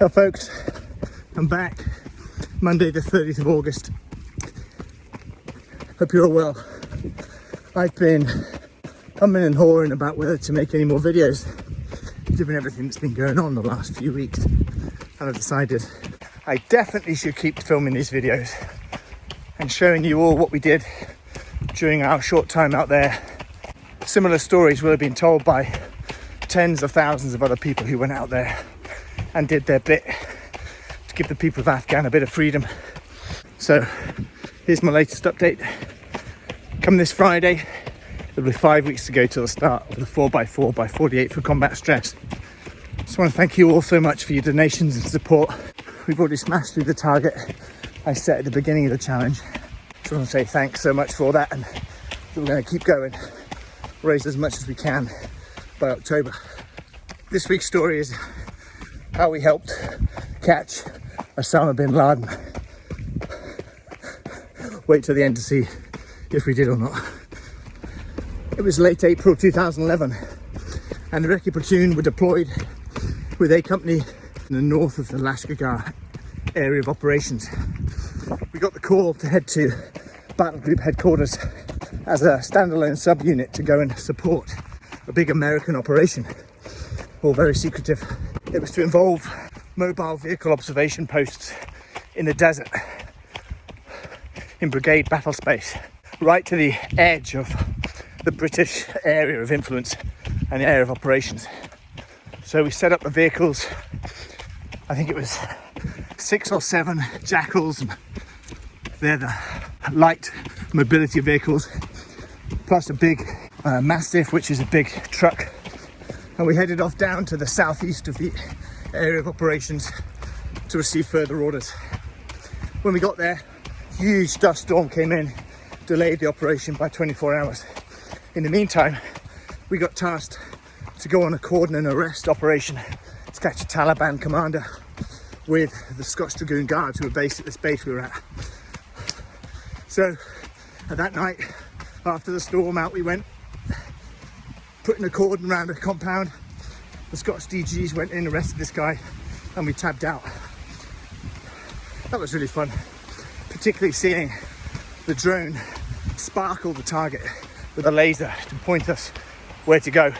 Now folks, I'm back Monday the 30th of August. Hope you're all well. I've been humming and hawing about whether to make any more videos given everything that's been going on the last few weeks, and I've decided I definitely should keep filming these videos and showing you all what we did during our short time out there. Similar stories will have been told by tens of thousands of other people who went out there and did their bit to give the people of Afghan a bit of freedom. So here's my latest update. Come this Friday, there'll be 5 weeks to go till the start of the 4x4x48 for combat stress. Just want to thank you all so much for your donations and support. We've already smashed through the target I set at the beginning of the challenge. Just want to say thanks so much for that, and we're going to keep going, raise as much as we can by October. This week's story is how we helped catch Osama bin Laden. Wait till the end to see if we did or not. It was late April 2011 and the Recce platoon were deployed with A Company in the north of the Lashkar area of operations. We got the call to head to Battle Group headquarters as a standalone subunit to go and support a big American operation, all very secretive. It was to involve mobile vehicle observation posts in the desert, in brigade battle space, right to the edge of the British area of influence and the area of operations. So we set up the vehicles, I think it was 6 or 7 Jackals, and they're the light mobility vehicles, plus a big Mastiff, which is a big truck. And we headed off down to the southeast of the area of operations to receive further orders. When we got there, huge dust storm came in, delayed the operation by 24 hours. In the meantime, we got tasked to go on a cordon and arrest operation to catch a Taliban commander with the Scotch Dragoon Guards who were based at this base we were at. So that night, after the storm, out we went, putting a cordon around a compound. The Scotch DGs went in, arrested this guy, and we tabbed out. That was really fun, particularly seeing the drone sparkle the target with a laser to point us where to go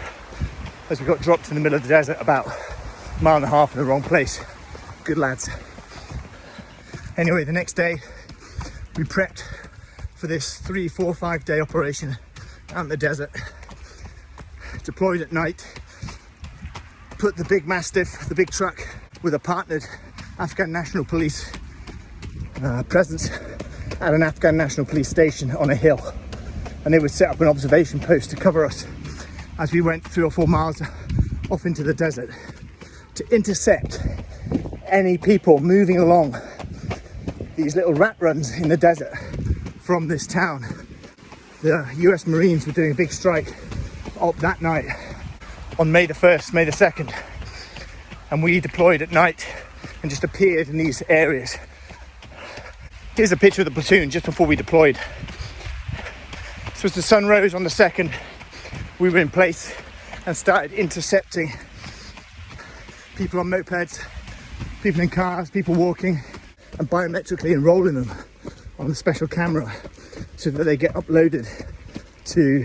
as we got dropped in the middle of the desert about 1.5 miles in the wrong place. Good lads. Anyway, the next day we prepped for this 3, 4, 5 day operation out in the desert. Deployed at night, put the big Mastiff, the big truck, with a partnered Afghan National Police presence at an Afghan National Police station on a hill. And they would set up an observation post to cover us as we went 3 or 4 miles off into the desert to intercept any people moving along these little rat runs in the desert from this town. The US Marines were doing a big strike up that night on May the 1st, May the 2nd, and we deployed at night and just appeared in these areas. Here's a picture of the platoon just before we deployed. So as the sun rose on the 2nd, we were in place and started intercepting people on mopeds, people in cars, people walking, and biometrically enrolling them on the special camera so that they get uploaded to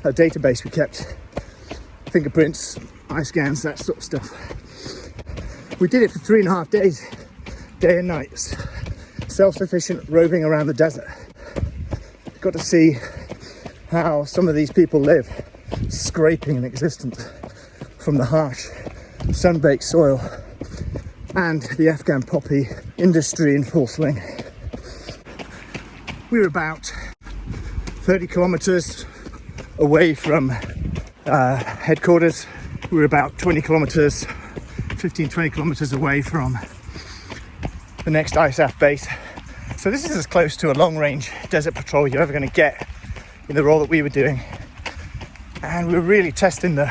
a database we kept. Fingerprints, eye scans, that sort of stuff. We did it for 3.5 days, day and night. Self-sufficient roving around the desert. Got to see how some of these people live, scraping an existence from the harsh sun-baked soil and the Afghan poppy industry in full swing. We were about 30 kilometers away from headquarters. We were about 20 kilometers, 20 kilometers away from the next ISAF base. So this is as close to a long-range desert patrol you're ever going to get in the role that we were doing. And we were really testing the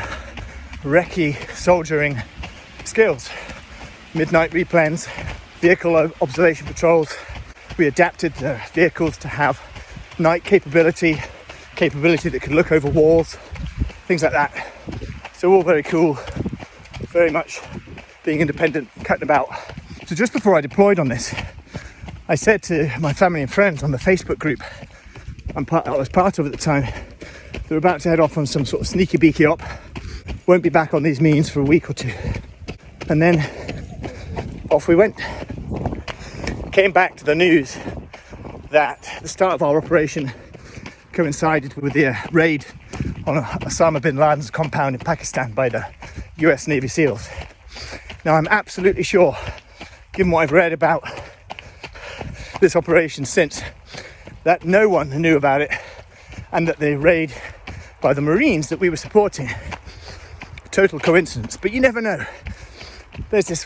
recce soldiering skills. Midnight replens, vehicle observation patrols. We adapted the vehicles to have night capability that could look over walls, things like that. So all very cool, very much being independent, cutting about. So just before I deployed on this, I said to my family and friends on the Facebook group I was part of at the time, they're about to head off on some sort of sneaky beaky op, won't be back on these means for a week or two. And then off we went. Came back to the news that the start of our operation coincided with the raid on Osama bin Laden's compound in Pakistan by the US Navy SEALs. Now I'm absolutely sure, given what I've read about this operation since, that no one knew about it, and that the raid by the Marines that we were supporting, total coincidence. But you never know. There's this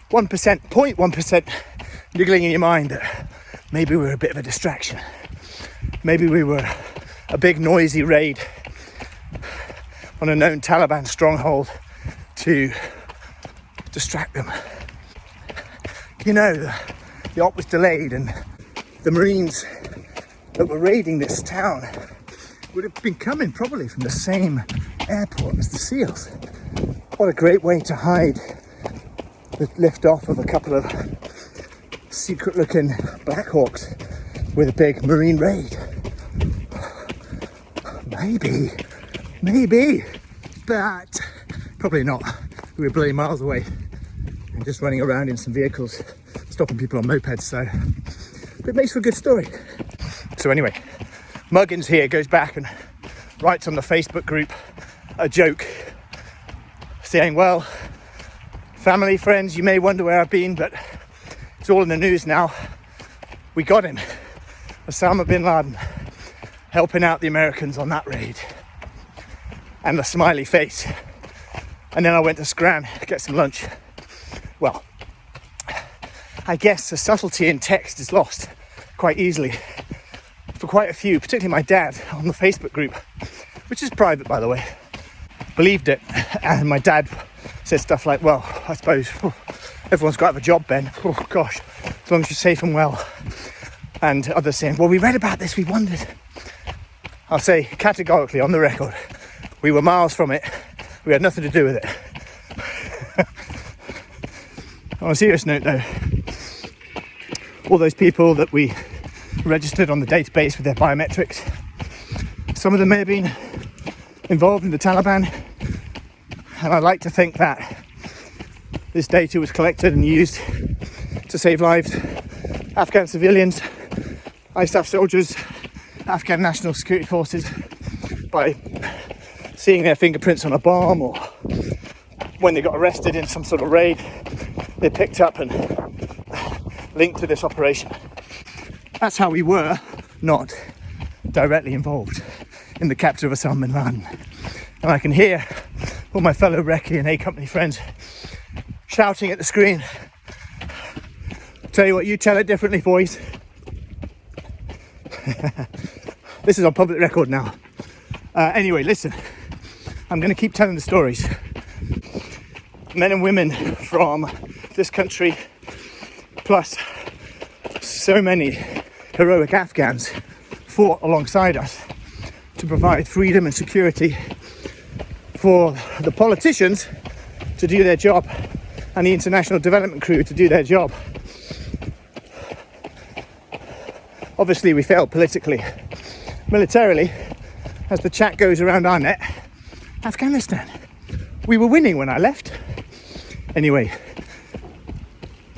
0.1% niggling in your mind that maybe we were a bit of a distraction. Maybe we were a big noisy raid on a known Taliban stronghold to distract them. You know, the op was delayed, and the Marines that were raiding this town would have been coming probably from the same airport as the SEALs. What a great way to hide the liftoff of a couple of secret-looking Black Hawks with a big Marine raid. Maybe, but probably not. We were bloody miles away and just running around in some vehicles, stopping people on mopeds, so it makes for a good story. So anyway, Muggins here goes back and writes on the Facebook group a joke saying, well, family, friends, you may wonder where I've been, but it's all in the news now. We got him. Osama bin Laden helping out the Americans on that raid. And the smiley face. And then I went to Scran to get some lunch. Well, I guess the subtlety in text is lost quite easily for quite a few, particularly my dad on the Facebook group, which is private, by the way, believed it. And my dad said stuff like, well, I suppose everyone's got to have a job, Ben. Oh gosh, as long as you're safe and well. And others saying, well, we read about this, we wondered. I'll say categorically on the record, we were miles from it. We had nothing to do with it. On a serious note though, all those people that we registered on the database with their biometrics, some of them may have been involved in the Taliban, and I like to think that this data was collected and used to save lives. Afghan civilians, ISAF soldiers, Afghan National Security Forces, by seeing their fingerprints on a bomb, or when they got arrested in some sort of raid, they picked up and linked to this operation. That's how we were not directly involved in the capture of Osama bin Laden. And I can hear all my fellow Recce and A Company friends shouting at the screen, tell you what, you tell it differently, boys. This is on public record now. Anyway, listen, I'm going to keep telling the stories. Men and women from this country, plus so many heroic Afghans, fought alongside us to provide freedom and security for the politicians to do their job and the international development crew to do their job. Obviously we failed politically. Militarily, as the chat goes around our net, Afghanistan, we were winning when I left. Anyway,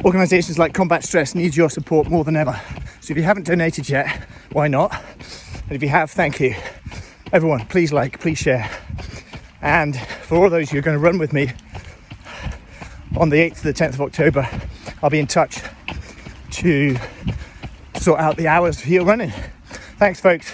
organisations like Combat Stress need your support more than ever. So if you haven't donated yet, why not? And if you have, thank you. Everyone, please like, please share. And for all those who are going to run with me on the 8th to the 10th of October, I'll be in touch to sort out the hours for your running. Thanks, folks.